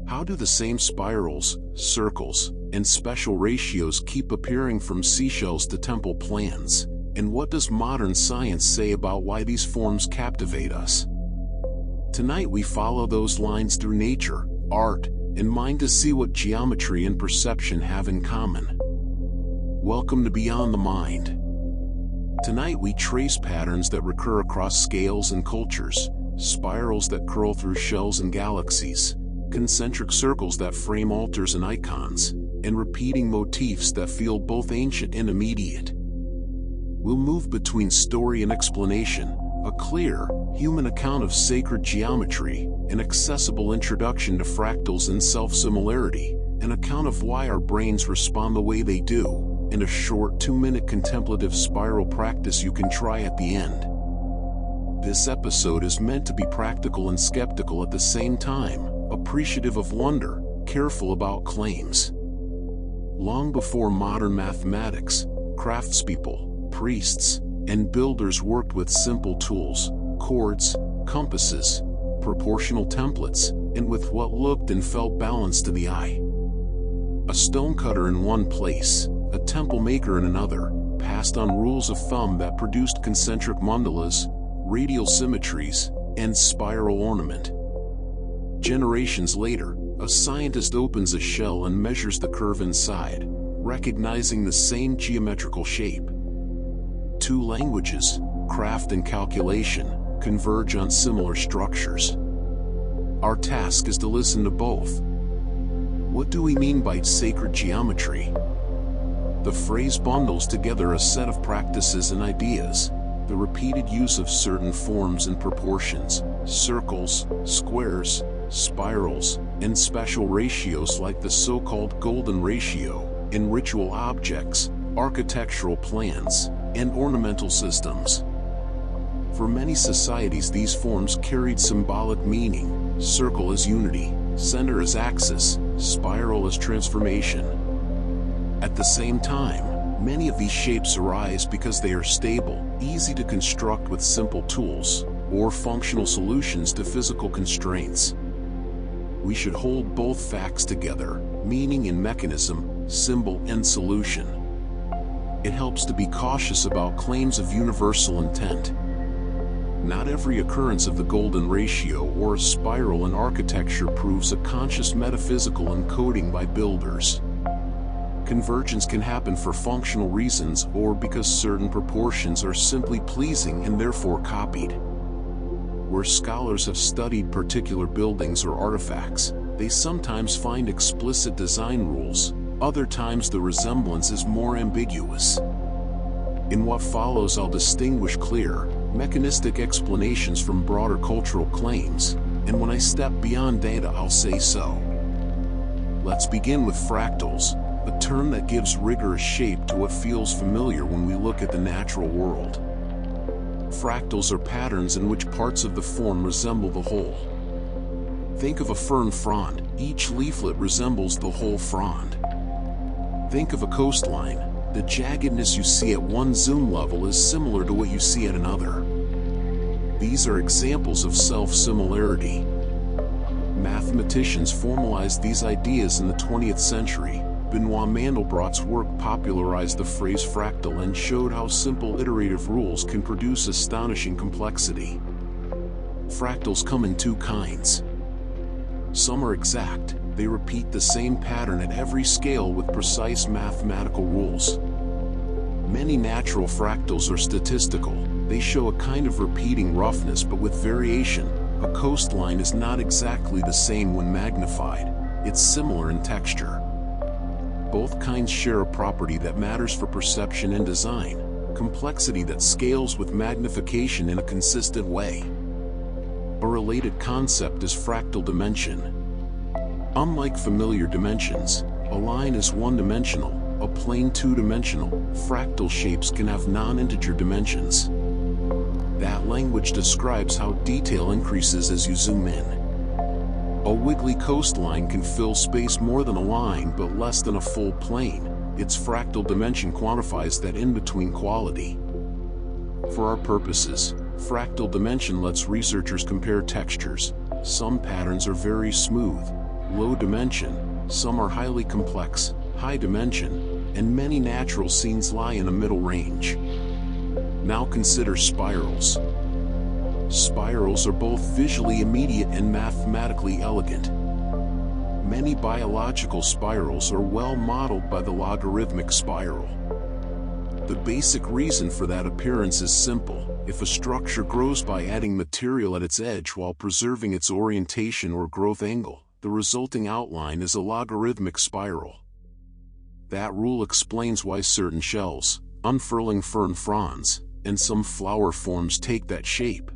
How do the same spirals, circles, and special ratios keep appearing from seashells to temple plans? And what does modern science say about why these forms captivate us? Tonight we follow those lines through nature, art, and mind to see what geometry and perception have in common. Welcome to Beyond the Mind. Tonight we trace patterns that recur across scales and cultures, spirals that curl through shells and galaxies, concentric circles that frame altars and icons, and repeating motifs that feel both ancient and immediate. We'll move between story and explanation, a clear, human account of sacred geometry, an accessible introduction to fractals and self-similarity, an account of why our brains respond the way they do, and a short 2-minute contemplative spiral practice you can try at the end. This episode is meant to be practical and skeptical at the same time, appreciative of wonder, careful about claims. Long before modern mathematics, craftspeople, priests, and builders worked with simple tools, chords, compasses, proportional templates, and with what looked and felt balanced to the eye. A stonecutter in one place, a temple maker in another, passed on rules of thumb that produced concentric mandalas, radial symmetries, and spiral ornament. Generations later, a scientist opens a shell and measures the curve inside, recognizing the same geometrical shape. Two languages, craft and calculation, converge on similar structures. Our task is to listen to both. What do we mean by sacred geometry? The phrase bundles together a set of practices and ideas, the repeated use of certain forms and proportions, circles, squares, spirals, and special ratios like the so-called golden ratio, in ritual objects, architectural plans, and ornamental systems. For many societies, these forms carried symbolic meaning: circle as unity, center as axis, spiral as transformation. At the same time, many of these shapes arise because they are stable, easy to construct with simple tools, or functional solutions to physical constraints. We should hold both facts together, meaning and mechanism, symbol and solution. It helps to be cautious about claims of universal intent. Not every occurrence of the golden ratio or a spiral in architecture proves a conscious metaphysical encoding by builders. Convergence can happen for functional reasons or because certain proportions are simply pleasing and therefore copied. Where scholars have studied particular buildings or artifacts, they sometimes find explicit design rules. Other times the resemblance is more ambiguous. In what follows, I'll distinguish clear, mechanistic explanations from broader cultural claims, and when I step beyond data, I'll say so. Let's begin with fractals, a term that gives rigorous shape to what feels familiar when we look at the natural world. Fractals are patterns in which parts of the form resemble the whole. Think of a fern frond. Each leaflet resembles the whole frond. Think of a coastline. The jaggedness you see at one zoom level is similar to what you see at another. These are examples of self-similarity. Mathematicians formalized these ideas in the 20th century. Benoit Mandelbrot's work popularized the phrase fractal and showed how simple iterative rules can produce astonishing complexity. Fractals come in two kinds. Some are exact. They repeat the same pattern at every scale with precise mathematical rules. Many natural fractals are statistical. They show a kind of repeating roughness but with variation. A coastline is not exactly the same when magnified. It's similar in texture. Both kinds share a property that matters for perception and design: complexity that scales with magnification in a consistent way. A related concept is fractal dimension. Unlike familiar dimensions, a line is one-dimensional, a plane two-dimensional. Fractal shapes can have non-integer dimensions. That language describes how detail increases as you zoom in. A wiggly coastline can fill space more than a line but less than a full plane. Its fractal dimension quantifies that in-between quality. For our purposes, fractal dimension lets researchers compare textures. Some patterns are very smooth, low dimension, some are highly complex, high dimension, and many natural scenes lie in a middle range. Now consider spirals. Spirals are both visually immediate and mathematically elegant. Many biological spirals are well modeled by the logarithmic spiral. The basic reason for that appearance is simple. If a structure grows by adding material at its edge while preserving its orientation or growth angle, the resulting outline is a logarithmic spiral. That rule explains why certain shells, unfurling fern fronds, and some flower forms take that shape.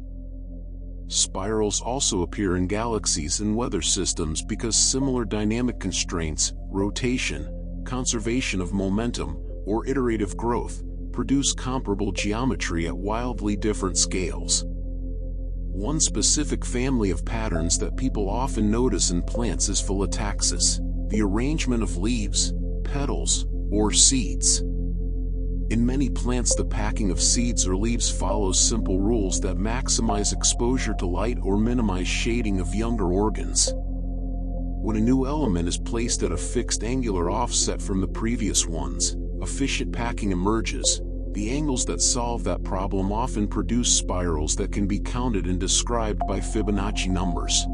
Spirals also appear in galaxies and weather systems because similar dynamic constraints, rotation, conservation of momentum, or iterative growth, produce comparable geometry at wildly different scales. One specific family of patterns that people often notice in plants is Phyllotaxis, the arrangement of leaves, petals, or seeds. In many plants, the packing of seeds or leaves follows simple rules that maximize exposure to light or minimize shading of younger organs. When a new element is placed at a fixed angular offset from the previous ones, efficient packing emerges. The angles that solve that problem often produce spirals that can be counted and described by Fibonacci numbers.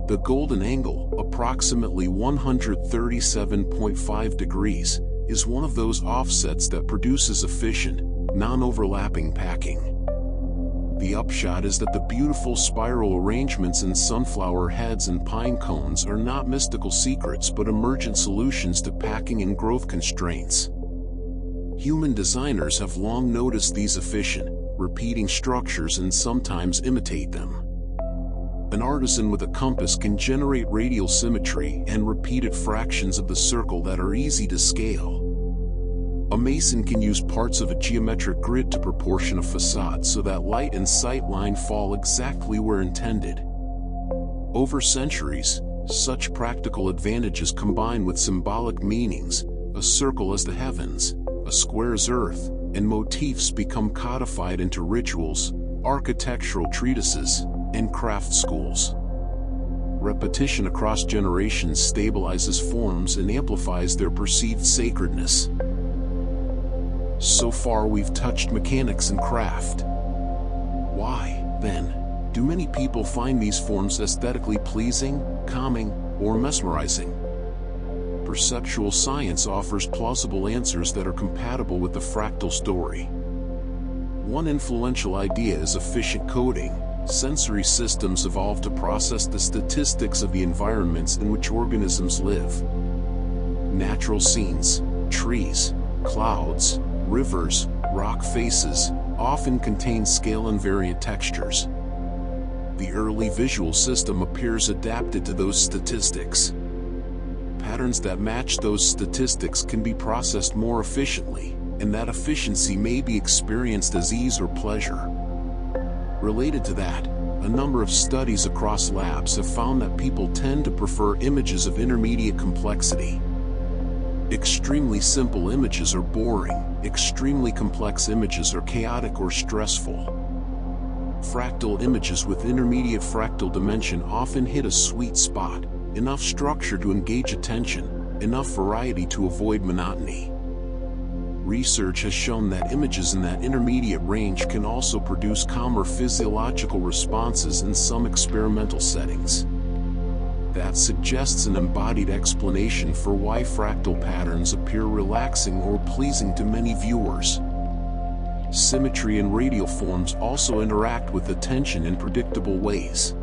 The golden angle, approximately 137.5 degrees, is one of those offsets that produces efficient, non-overlapping packing. The upshot is that the beautiful spiral arrangements in sunflower heads and pine cones are not mystical secrets but emergent solutions to packing and growth constraints. Human designers have long noticed these efficient, repeating structures and sometimes imitate them. An artisan with a compass can generate radial symmetry and repeated fractions of the circle that are easy to scale. A mason can use parts of a geometric grid to proportion a facade so that light and sight line fall exactly where intended. Over centuries, such practical advantages combine with symbolic meanings. A circle as the heavens, a square as earth, and motifs become codified into rituals, architectural treatises, and craft schools. Repetition across generations stabilizes forms and amplifies their perceived sacredness. So far we've touched mechanics and craft. Why, then, do many people find these forms aesthetically pleasing, calming, or mesmerizing? Perceptual science offers plausible answers that are compatible with the fractal story. One influential idea is efficient coding. Sensory systems evolve to process the statistics of the environments in which organisms live. Natural scenes, trees, clouds, rivers, rock faces, often contain scale-invariant textures. The early visual system appears adapted to those statistics. Patterns that match those statistics can be processed more efficiently, and that efficiency may be experienced as ease or pleasure. Related to that, a number of studies across labs have found that people tend to prefer images of intermediate complexity. Extremely simple images are boring, extremely complex images are chaotic or stressful. Fractal images with intermediate fractal dimension often hit a sweet spot, enough structure to engage attention, enough variety to avoid monotony. Research has shown that images in that intermediate range can also produce calmer physiological responses in some experimental settings. That suggests an embodied explanation for why fractal patterns appear relaxing or pleasing to many viewers. Symmetry and radial forms also interact with attention in predictable ways.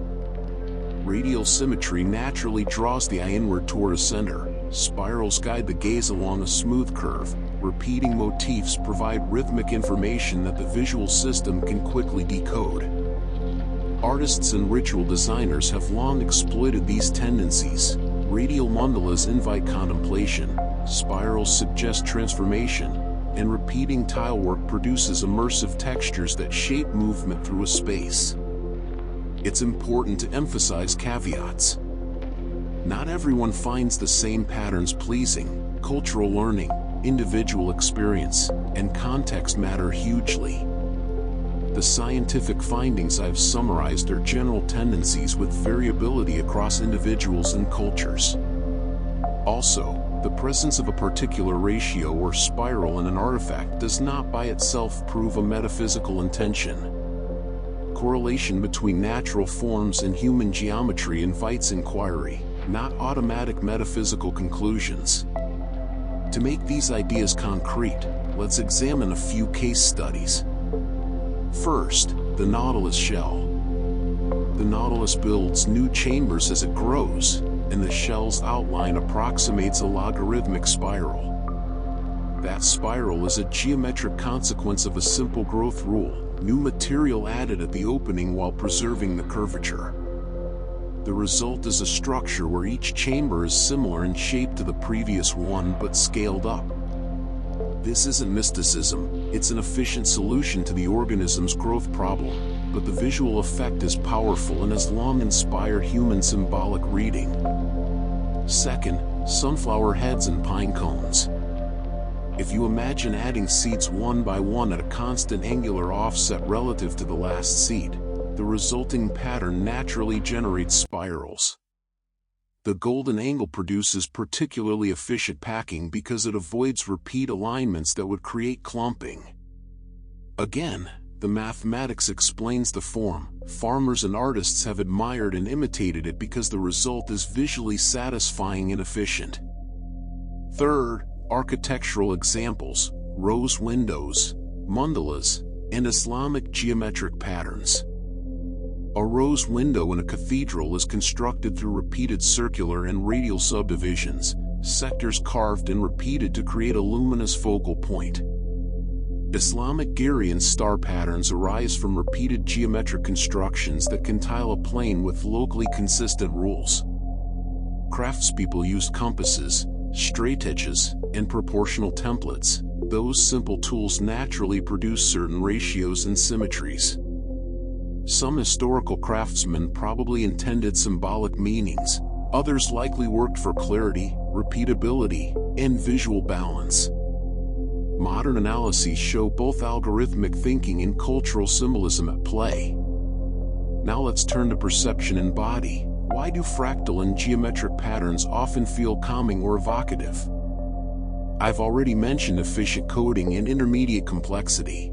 Radial symmetry naturally draws the eye inward toward a center. Spirals guide the gaze along a smooth curve. Repeating motifs provide rhythmic information that the visual system can quickly decode. Artists and ritual designers have long exploited these tendencies. Radial mandalas invite contemplation, spirals suggest transformation, and repeating tilework produces immersive textures that shape movement through a space. It's important to emphasize caveats. Not everyone finds the same patterns pleasing. Cultural learning, individual experience, and context matter hugely. The scientific findings I've summarized are general tendencies with variability across individuals and cultures. Also, the presence of a particular ratio or spiral in an artifact does not by itself prove a metaphysical intention. Correlation between natural forms and human geometry invites inquiry, not automatic metaphysical conclusions. To make these ideas concrete, let's examine a few case studies. First, the nautilus shell. The nautilus builds new chambers as it grows, and the shell's outline approximates a logarithmic spiral. That spiral is a geometric consequence of a simple growth rule, new material added at the opening while preserving the curvature. The result is a structure where each chamber is similar in shape to the previous one but scaled up. This isn't mysticism, it's an efficient solution to the organism's growth problem, but the visual effect is powerful and has long inspired human symbolic reading. Second, sunflower heads and pine cones. If you imagine adding seeds one by one at a constant angular offset relative to the last seed, the resulting pattern naturally generates spirals. The golden angle produces particularly efficient packing because it avoids repeat alignments that would create clumping. Again, the mathematics explains the form. Farmers and artists have admired and imitated it because the result is visually satisfying and efficient. Third, architectural examples, rose windows, mandalas, and Islamic geometric patterns. A rose window in a cathedral is constructed through repeated circular and radial subdivisions, sectors carved and repeated to create a luminous focal point. Islamic Girian star patterns arise from repeated geometric constructions that can tile a plane with locally consistent rules. Craftspeople used compasses, straightedges, and proportional templates. Those simple tools naturally produce certain ratios and symmetries. Some historical craftsmen probably intended symbolic meanings, others likely worked for clarity, repeatability, and visual balance. Modern analyses show both algorithmic thinking and cultural symbolism at play. Now let's turn to perception and body. Why do fractal and geometric patterns often feel calming or evocative? I've already mentioned efficient coding and intermediate complexity.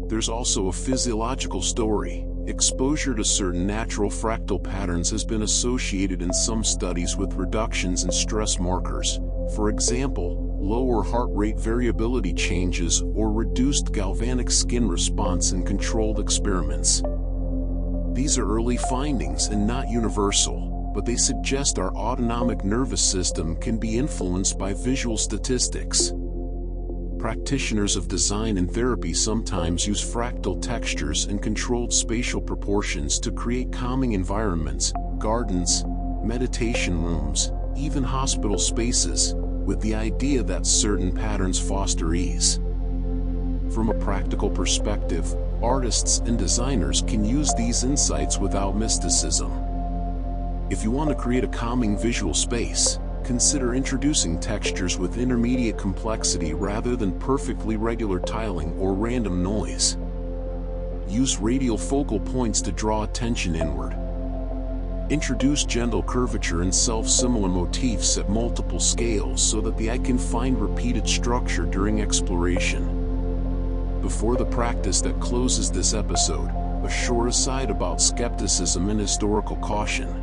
There's also a physiological story. Exposure to certain natural fractal patterns has been associated in some studies with reductions in stress markers. For example, lower heart rate variability changes or reduced galvanic skin response in controlled experiments. These are early findings and not universal, but they suggest our autonomic nervous system can be influenced by visual statistics. Practitioners of design and therapy sometimes use fractal textures and controlled spatial proportions to create calming environments, gardens, meditation rooms, even hospital spaces, with the idea that certain patterns foster ease. From a practical perspective, artists and designers can use these insights without mysticism. If you want to create a calming visual space, consider introducing textures with intermediate complexity rather than perfectly regular tiling or random noise. Use radial focal points to draw attention inward. Introduce gentle curvature and self-similar motifs at multiple scales so that the eye can find repeated structure during exploration. Before the practice that closes this episode, a short aside about skepticism and historical caution.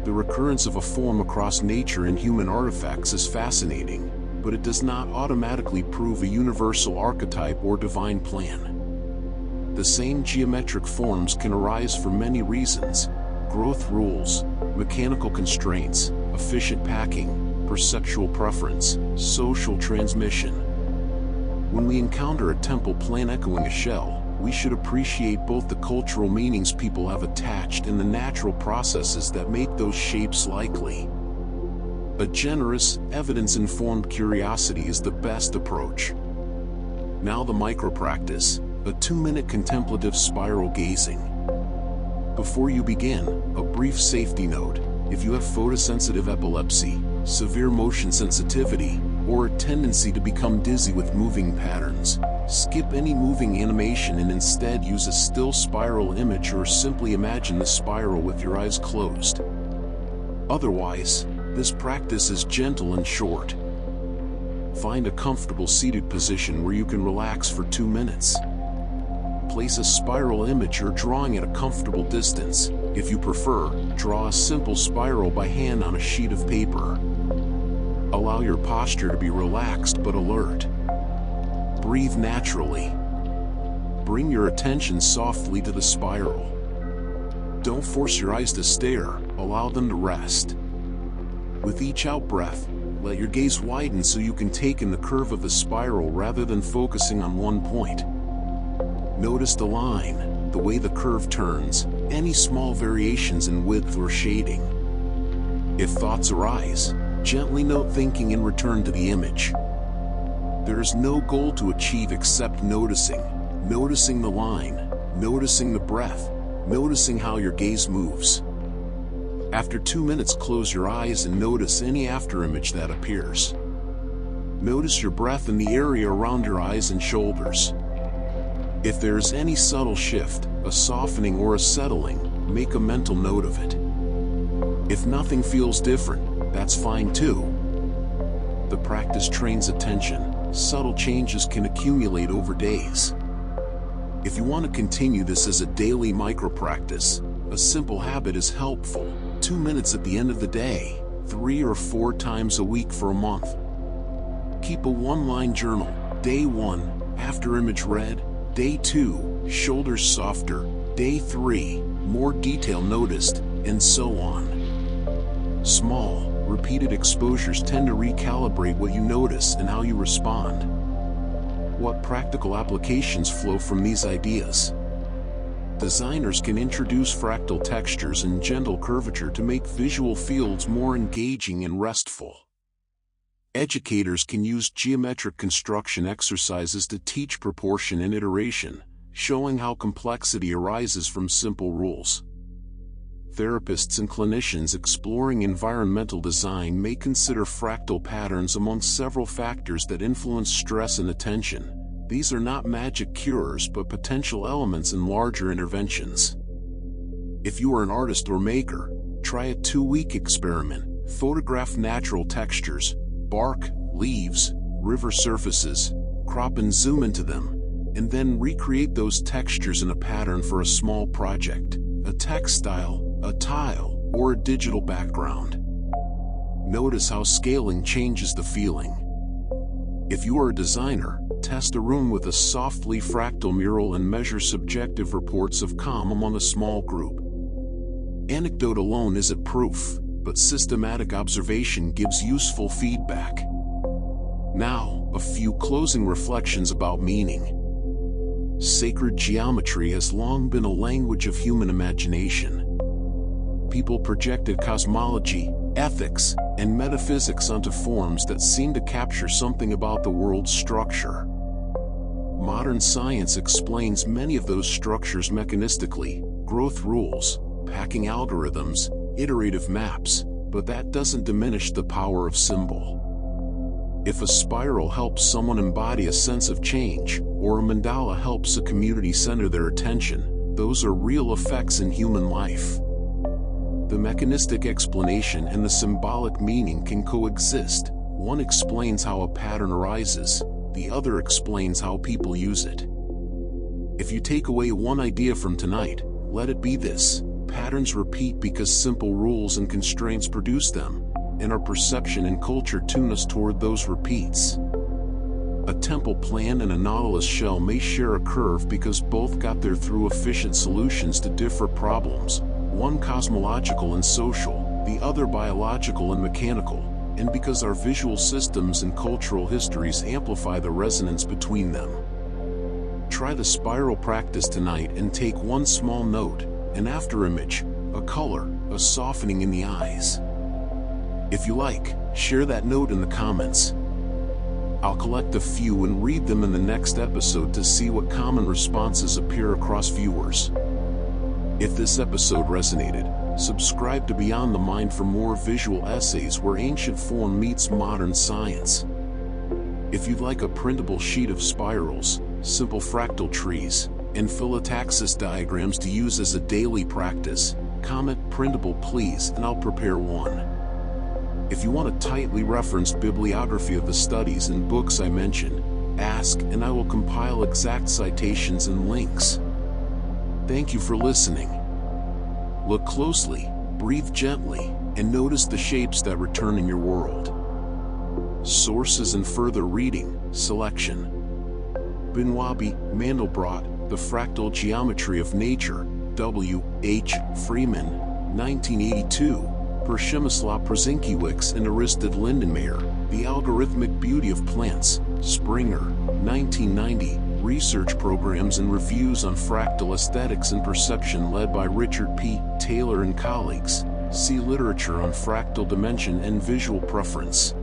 The recurrence of a form across nature and human artifacts is fascinating, but it does not automatically prove a universal archetype or divine plan. The same geometric forms can arise for many reasons: growth rules, mechanical constraints, efficient packing, perceptual preference, social transmission. When we encounter a temple plan echoing a shell, we should appreciate both the cultural meanings people have attached and the natural processes that make those shapes likely. A generous, evidence-informed curiosity is the best approach. Now the micro-practice, a 2-minute contemplative spiral gazing. Before you begin, a brief safety note: if you have photosensitive epilepsy, severe motion sensitivity, or a tendency to become dizzy with moving patterns, Skip any moving animation and instead use a still spiral image, or simply imagine the spiral with your eyes closed. Otherwise, this practice is gentle and short. Find a comfortable seated position where you can relax for 2 minutes. Place a spiral image or drawing at a comfortable distance. If you prefer, draw a simple spiral by hand on a sheet of paper. Allow your posture to be relaxed but alert. Breathe naturally. Bring your attention softly to the spiral. Don't force your eyes to stare, allow them to rest. With each out-breath, let your gaze widen so you can take in the curve of the spiral rather than focusing on one point. Notice the line, the way the curve turns, any small variations in width or shading. If thoughts arise, gently note thinking and return to the image. There is no goal to achieve except noticing the line, noticing the breath, noticing how your gaze moves. After 2 minutes, close your eyes and notice any afterimage that appears. Notice your breath in the area around your eyes and shoulders. If there is any subtle shift, a softening or a settling, make a mental note of it. If nothing feels different, that's fine too. The practice trains attention. Subtle changes can accumulate over days. If you want to continue this as a daily micro-practice, a simple habit is helpful. 2 minutes at the end of the day, 3 or 4 times a week for a month. Keep a one-line journal. Day 1, afterimage red. Day 2, shoulders softer. Day 3, more detail noticed, and so on. Small, repeated exposures tend to recalibrate what you notice and how you respond. What practical applications flow from these ideas? Designers can introduce fractal textures and gentle curvature to make visual fields more engaging and restful. Educators can use geometric construction exercises to teach proportion and iteration, showing how complexity arises from simple rules. Therapists and clinicians exploring environmental design may consider fractal patterns among several factors that influence stress and attention. These are not magic cures but potential elements in larger interventions. If you are an artist or maker, try a 2-week experiment. Photograph natural textures, bark, leaves, river surfaces, crop and zoom into them, and then recreate those textures in a pattern for a small project, a textile, a tile, or a digital background. Notice how scaling changes the feeling. If you are a designer, test a room with a softly fractal mural and measure subjective reports of calm among a small group. Anecdote alone isn't proof, but systematic observation gives useful feedback. Now, a few closing reflections about meaning. Sacred geometry has long been a language of human imagination. People projected cosmology, ethics, and metaphysics onto forms that seem to capture something about the world's structure. Modern science explains many of those structures mechanistically: growth rules, packing algorithms, iterative maps, but that doesn't diminish the power of symbol. If a spiral helps someone embody a sense of change, or a mandala helps a community center their attention, those are real effects in human life. The mechanistic explanation and the symbolic meaning can coexist. One explains how a pattern arises, the other explains how people use it. If you take away one idea from tonight, let it be this: patterns repeat because simple rules and constraints produce them, and our perception and culture tune us toward those repeats. A temple plan and a nautilus shell may share a curve because both got there through efficient solutions to different problems, one cosmological and social, the other biological and mechanical, and because our visual systems and cultural histories amplify the resonance between them. Try the spiral practice tonight and take one small note: an afterimage, a color, a softening in the eyes. If you like, share that note in the comments. I'll collect a few and read them in the next episode to see what common responses appear across viewers. If this episode resonated, subscribe to Beyond the Mind for more visual essays where ancient form meets modern science. If you'd like a printable sheet of spirals, simple fractal trees, and Phyllotaxis diagrams to use as a daily practice, comment printable please and I'll prepare one. If you want a tightly referenced bibliography of the studies and books I mention, ask and I will compile exact citations and links. Thank you for listening. Look closely, breathe gently, and notice the shapes that return in your world. Sources and further reading, selection. Binwabi, Mandelbrot, The Fractal Geometry of Nature, W. H. Freeman, 1982, per Przemysław Przenkiewicz and Aristid Lindenmayer, The Algorithmic Beauty of Plants, Springer, 1990, research programs and reviews on fractal aesthetics and perception led by Richard P. Taylor and colleagues. See literature on fractal dimension and visual preference.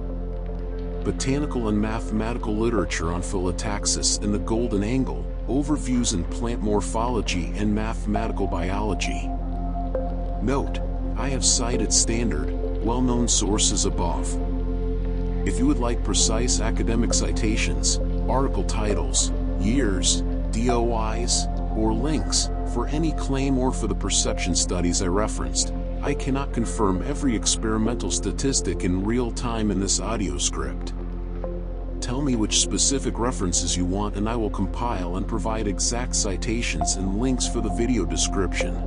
Botanical and mathematical literature on Phyllotaxis and the golden angle, overviews in plant morphology and mathematical biology. Note, I have cited standard, well-known sources above. If you would like precise academic citations, article titles, years, DOIs, or links for any claim or for the perception studies I referenced, I cannot confirm every experimental statistic in real time in this audio script. Tell me which specific references you want and I will compile and provide exact citations and links for the video description.